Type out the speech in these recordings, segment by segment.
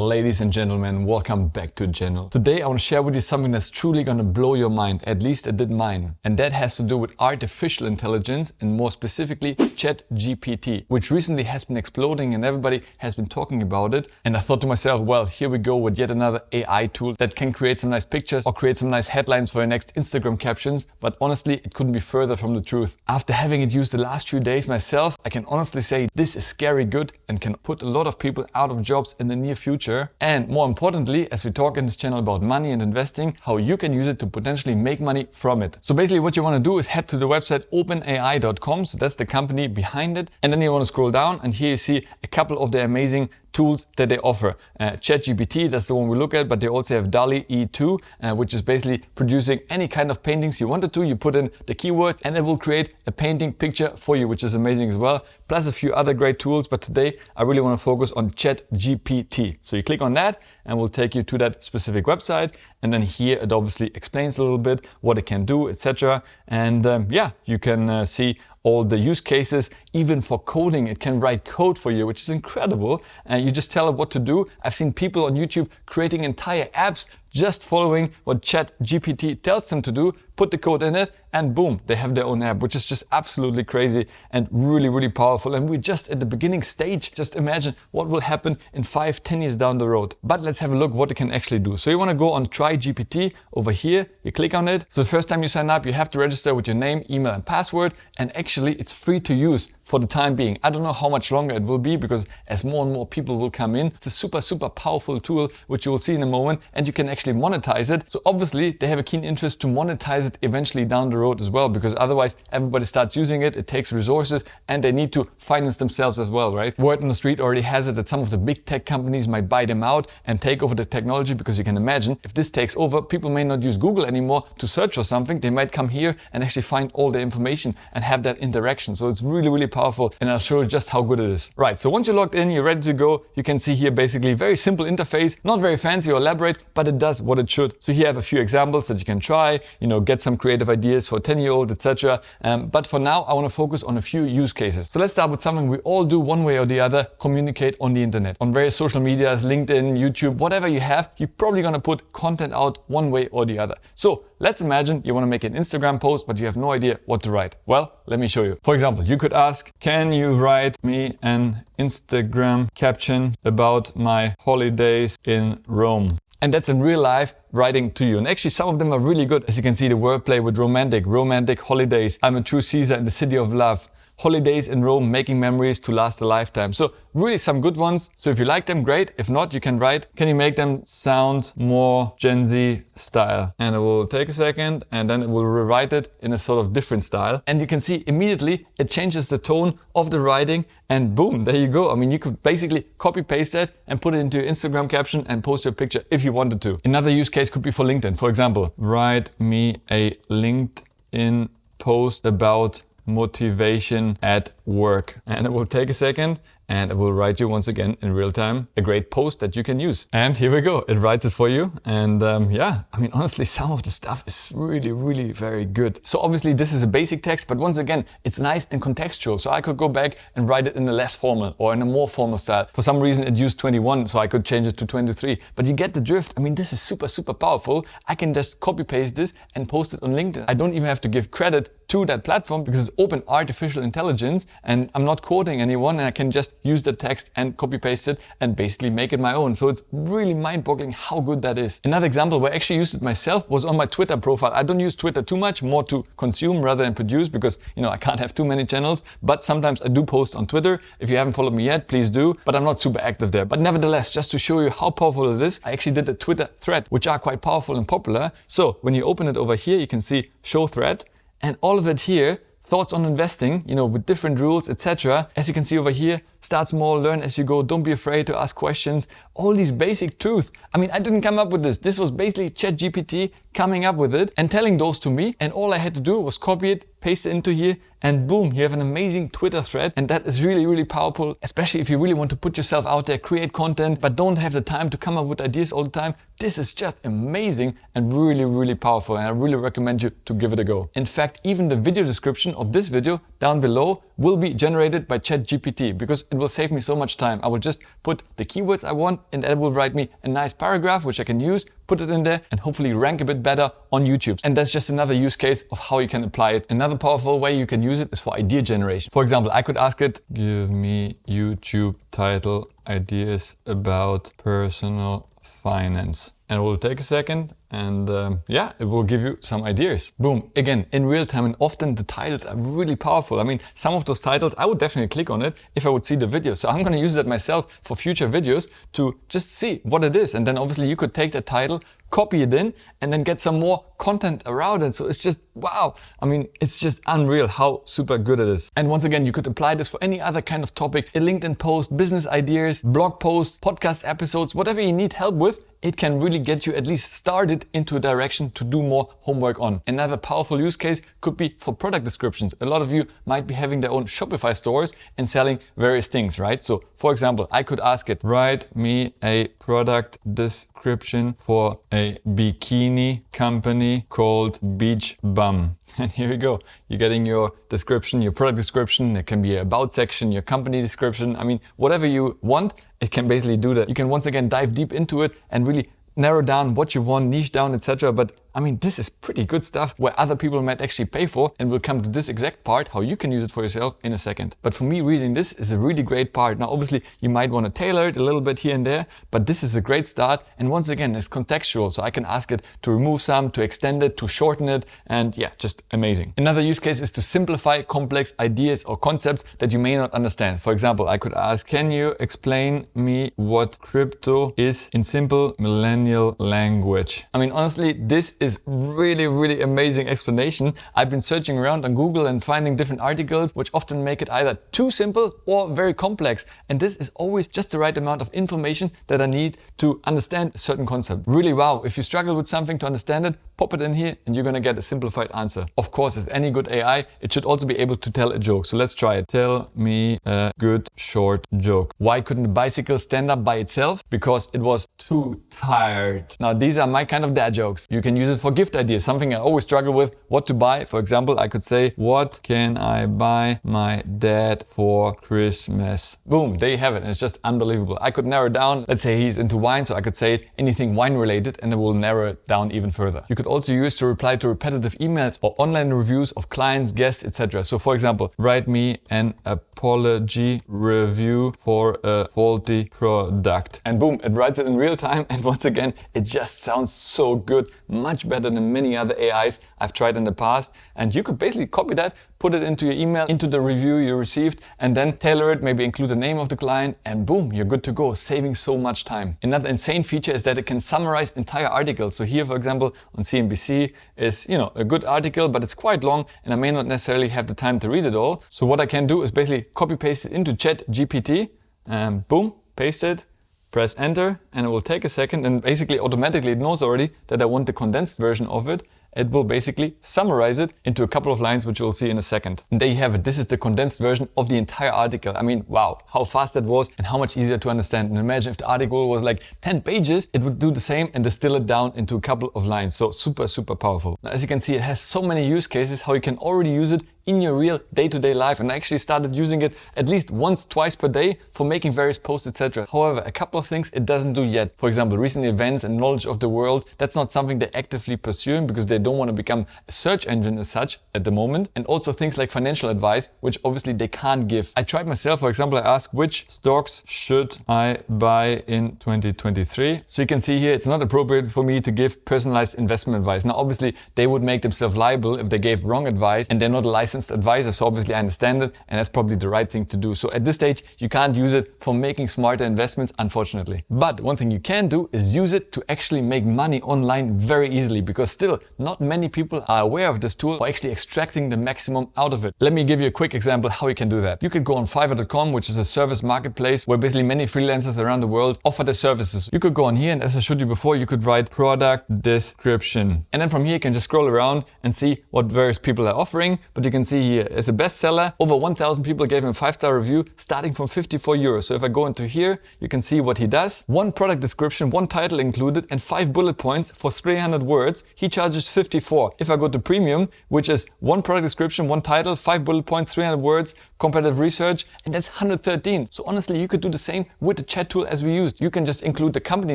Ladies and gentlemen, welcome back to the channel. Today I want to share with you something that's truly going to blow your mind, at least it did mine. And that has to do with artificial intelligence and more specifically ChatGPT, which recently has been exploding and everybody has been talking about it. And I thought to myself, well, here we go with yet another AI tool that can create some nice pictures or create some nice headlines for your next Instagram captions. But honestly, it couldn't be further from the truth. After having it used the last few days myself, I can honestly say this is scary good and can put a lot of people out of jobs in the near future. And more importantly, as we talk in this channel about money and investing, how you can use it to potentially make money from it. So basically what you want to do is head to the website openai.com. So that's the company behind it. And then you want to scroll down and here you see a couple of the amazing tools that they offer. ChatGPT, that's the one we look at, but they also have DALL-E E2, which is basically producing any kind of paintings you wanted to. You put in the keywords and it will create a painting picture for you, which is amazing as well. Plus a few other great tools, but today I really want to focus on ChatGPT. So you click on that and we'll take you to that specific website. And then here it obviously explains a little bit what it can do, etc. And yeah, you can see all the use cases. Even for coding, it can write code for you, which is incredible. And you just tell it what to do. I've seen people on YouTube creating entire apps just following what ChatGPT tells them to do, put the code in it, and boom, they have their own app, which is just absolutely crazy and really, really powerful. And we're just at the beginning stage. Just imagine what will happen in 5-10 years down the road. But let's have a look what it can actually do. So you want to go on Try GPT over here, you click on it. So the first time you sign up, you have to register with your name, email, and password. And actually it's free to use for the time being. I don't know how much longer it will be because as more and more people will come in, it's a super, super powerful tool, which you will see in a moment, and you can actually monetize it. So obviously they have a keen interest to monetize it eventually down the road as well, because otherwise everybody starts using it, it takes resources and they need to finance themselves as well, right? Word on the street already has it that some of the big tech companies might buy them out and take over the technology, because you can imagine if this takes over, people may not use Google anymore to search for something. They might come here and actually find all the information and have that interaction. So it's really, really powerful, and I'll show you just how good it is. Right, so once you're logged in, you're ready to go. You can see here basically very simple interface, not very fancy or elaborate, but it does what it should. So here I have a few examples that you can try, get some creative ideas for a 10-year-old, etc. But for now, I want to focus on a few use cases. So let's start with something we all do one way or the other: communicate on the internet. On various social medias, LinkedIn, YouTube, whatever you have, you're probably going to put content out one way or the other. So let's imagine you want to make an Instagram post, but you have no idea what to write. Well, let me show you. For example, you could ask, can you write me an Instagram caption about my holidays in Rome? And that's in real life writing to you. And actually some of them are really good. As you can see, the wordplay with romantic holidays. I'm a true Caesar in the city of love. Holidays in Rome, making memories to last a lifetime. So really some good ones. So if you like them, great. If not, you can write, can you make them sound more Gen Z style? And it will take a second and then it will rewrite it in a sort of different style. And you can see immediately it changes the tone of the writing and boom, there you go. I mean, you could basically copy paste that and put it into your Instagram caption and post your picture if you wanted to. Another use case could be for LinkedIn. For example, write me a LinkedIn post about motivation at work. And it will take a second and it will write you once again in real time a great post that you can use. And here we go, it writes it for you. And yeah, I mean, honestly, some of the stuff is really, really very good. So obviously this is a basic text, but once again, it's nice and contextual. So I could go back and write it in a less formal or in a more formal style. For some reason it used 21, so I could change it to 23. But you get the drift. I mean, this is super, super powerful. I can just copy paste this and post it on LinkedIn. I don't even have to give credit to that platform because it's open artificial intelligence and I'm not quoting anyone, and I can just use the text and copy paste it and basically make it my own. So it's really mind-boggling how good that is. Another example where I actually used it myself was on my Twitter profile. I don't use Twitter too much, more to consume rather than produce, because I can't have too many channels, but sometimes I do post on Twitter. If you haven't followed me yet, please do, but I'm not super active there. But nevertheless, just to show you how powerful it is, I actually did a Twitter thread, which are quite powerful and popular. So when you open it over here, you can see show thread, and all of it here, thoughts on investing, with different rules, etc. As you can see over here, start small, learn as you go, don't be afraid to ask questions. All these basic truths. I mean, I didn't come up with this. This was basically ChatGPT coming up with it and telling those to me. And all I had to do was copy it, paste it into here, and boom, you have an amazing Twitter thread. And that is really, really powerful, especially if you really want to put yourself out there, create content, but don't have the time to come up with ideas all the time. This is just amazing and really, really powerful. And I really recommend you to give it a go. In fact, even the video description of this video down below will be generated by ChatGPT because it will save me so much time. I will just put the keywords I want and it will write me a nice paragraph which I can use, put it in there and hopefully rank a bit better on YouTube. And that's just another use case of how you can apply it. Another powerful way you can use it is for idea generation. For example, I could ask it, give me YouTube title ideas about personal finance. And it will take a second and it will give you some ideas. Boom, again, in real time, and often the titles are really powerful. I mean, some of those titles, I would definitely click on it if I would see the video. So I'm gonna use that myself for future videos to just see what it is. And then obviously you could take that title, copy it in, and then get some more content around it. So it's just, wow. I mean, it's just unreal how super good it is. And once again, you could apply this for any other kind of topic, a LinkedIn post, business ideas, blog posts, podcast episodes, whatever you need help with, it can really get you at least started into a direction to do more homework on. Another powerful use case could be for product descriptions. A lot of you might be having their own Shopify stores and selling various things, right? So for example, I could ask it, write me a product description for a bikini company called Beach Bum. And here we go. You're getting your description, your product description. It can be an about section, your company description. I mean, whatever you want, it can basically do that. You can once again dive deep into it and really narrow down what you want, niche down, etc. But I mean, this is pretty good stuff where other people might actually pay for, and we'll come to this exact part, how you can use it for yourself in a second. But for me, reading this is a really great part. Now, obviously, you might want to tailor it a little bit here and there, but this is a great start. And once again, it's contextual. So I can ask it to remove some, to extend it, to shorten it. And yeah, just amazing. Another use case is to simplify complex ideas or concepts that you may not understand. For example, I could ask, can you explain me what crypto is in simple millennial language? I mean, honestly, this is really amazing explanation. I've been searching around on Google and finding different articles which often make it either too simple or very complex. And this is always just the right amount of information that I need to understand a certain concept. Really wow. If you struggle with something to understand it, pop it in here and you're gonna get a simplified answer. Of course, as any good AI, it should also be able to tell a joke. So let's try it. Tell me a good short joke. Why couldn't the bicycle stand up by itself? Because it was too tired. Now, these are my kind of dad jokes. You can use it for gift ideas, something I always struggle with, what to buy. For example, I could say, what can I buy my dad for Christmas? Boom, there you have it. And it's just unbelievable. I could narrow it down. Let's say he's into wine, so I could say anything wine related, and it will narrow it down even further. You could also use to reply to repetitive emails or online reviews of clients, guests, etc. So for example, write me an apology review for a faulty product. And boom, it writes it in real time. And once again, it just sounds so good, much better than many other AIs I've tried in the past. And you could basically copy that, put it into your email, into the review you received, and then tailor it, maybe include the name of the client, and boom, you're good to go, saving so much time. Another insane feature is that it can summarize entire articles. So here, for example, on CNBC is, a good article, but it's quite long, and I may not necessarily have the time to read it all. So what I can do is basically copy paste it into ChatGPT, and boom, paste it, press enter, and it will take a second, and basically automatically it knows already that I want the condensed version of it. It will basically summarize it into a couple of lines, which you'll see in a second. And there you have it. This is the condensed version of the entire article. I mean, wow, how fast that was and how much easier to understand. And imagine if the article was like 10 pages, it would do the same and distill it down into a couple of lines. So super powerful. Now, as you can see, it has so many use cases how you can already use it in your real day-to-day life. And I actually started using it at least once, twice per day for making various posts, etc. However, a couple of things it doesn't do yet. For example, recent events and knowledge of the world, that's not something they're actively pursuing because they don't want to become a search engine as such at the moment. And also things like financial advice, which obviously they can't give. I tried myself, for example, I asked which stocks should I buy in 2023. So you can see here, it's not appropriate for me to give personalized investment advice. Now, obviously they would make themselves liable if they gave wrong advice, and they're not a licensed advisor. So obviously I understand it, and that's probably the right thing to do. So at this stage, you can't use it for making smarter investments, unfortunately. But one thing you can do is use it to actually make money online very easily, because still not many people are aware of this tool or actually extracting the maximum out of it. Let me give you a quick example how you can do that. You could go on Fiverr.com, which is a service marketplace where basically many freelancers around the world offer their services. You could go on here, and as I showed you before, you could write product description. And then from here, you can just scroll around and see what various people are offering. But you can can see here, it's a bestseller. Over 1,000 people gave him a 5-star review, starting from 54 euros. So if I go into here, you can see what he does. One product description, one title included, and 5 bullet points for 300 words. He charges 54. If I go to premium, which is one product description, one title, 5 bullet points, 300 words, competitive research, and that's 113. So honestly, you could do the same with the chat tool as we used. You can just include the company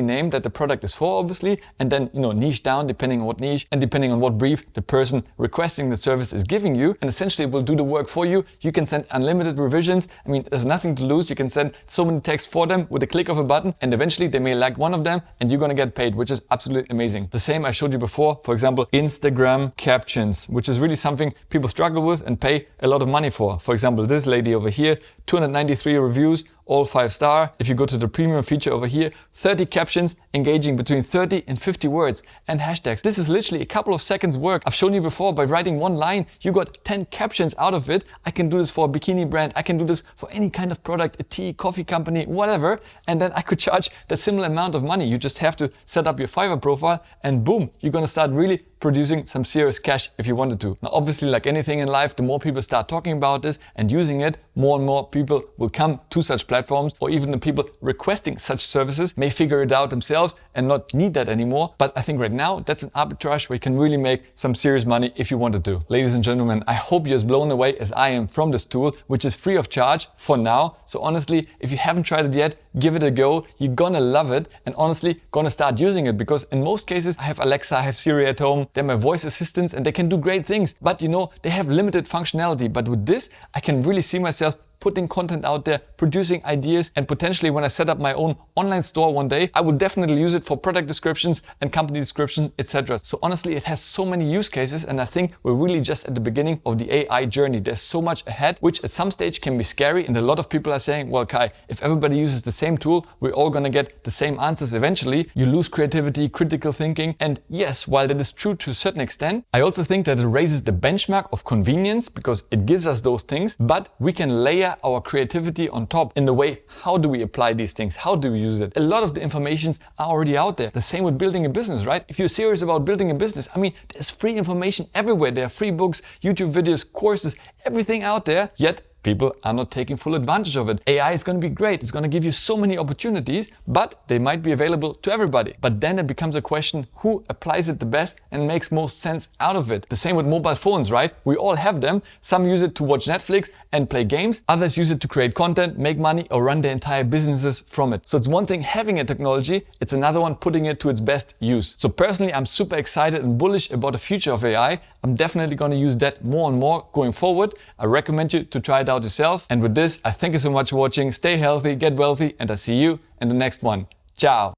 name that the product is for, obviously, and then, niche down depending on what niche and depending on what brief the person requesting the service is giving you, and essentially it will do the work for you. You can send unlimited revisions. I mean, there's nothing to lose. You can send so many texts for them with a click of a button, and eventually they may like one of them and you're gonna get paid, which is absolutely amazing. The same I showed you before, for example, Instagram captions, which is really something people struggle with and pay a lot of money for. For example, this lady over here, 293 reviews, all 5-star. If you go to the premium feature over here, 30 captions engaging between 30 and 50 words and hashtags. This is literally a couple of seconds work. I've shown you before, by writing one line, you got 10 captions out of it. I can do this for a bikini brand. I can do this for any kind of product, a tea, coffee company, whatever. And then I could charge the similar amount of money. You just have to set up your Fiverr profile and boom, you're gonna start really producing some serious cash if you wanted to. Now, obviously, like anything in life, the more people start talking about this and using it, more and more people will come to such platforms, or even the people requesting such services may figure it out themselves and not need that anymore. But I think right now that's an arbitrage where you can really make some serious money if you wanted to. Ladies and gentlemen, I hope you're as blown away as I am from this tool, which is free of charge for now. So honestly, if you haven't tried it yet, give it a go. You're gonna love it, and honestly gonna start using it, because in most cases I have Alexa, I have Siri at home, they're my voice assistants and they can do great things, but they have limited functionality. But with this, I can really see myself putting content out there, producing ideas, and potentially when I set up my own online store one day, I will definitely use it for product descriptions and company descriptions, etc. So honestly, it has so many use cases, and I think we're really just at the beginning of the AI journey. There's so much ahead, which at some stage can be scary, and a lot of people are saying, well, Kai, if everybody uses the same tool, we're all gonna get the same answers eventually. You lose creativity, critical thinking, and yes, while that is true to a certain extent, I also think that it raises the benchmark of convenience, because it gives us those things, but we can layer our creativity on top in the way, how do we apply these things? How do we use it? A lot of the informations are already out there. The same with building a business, right? If you're serious about building a business, I mean, there's free information everywhere. There are free books, YouTube videos, courses, everything out there, yet people are not taking full advantage of it. AI is going to be great. It's going to give you so many opportunities, but they might be available to everybody. But then it becomes a question, who applies it the best and makes most sense out of it? The same with mobile phones, right? We all have them. Some use it to watch Netflix and play games. Others use it to create content, make money, or run their entire businesses from it. So it's one thing having a technology, it's another one putting it to its best use. So personally, I'm super excited and bullish about the future of AI. I'm definitely going to use that more and more going forward. I recommend you to try it out yourself. And with this, I thank you so much for watching. Stay healthy, get wealthy, and I'll see you in the next one. Ciao.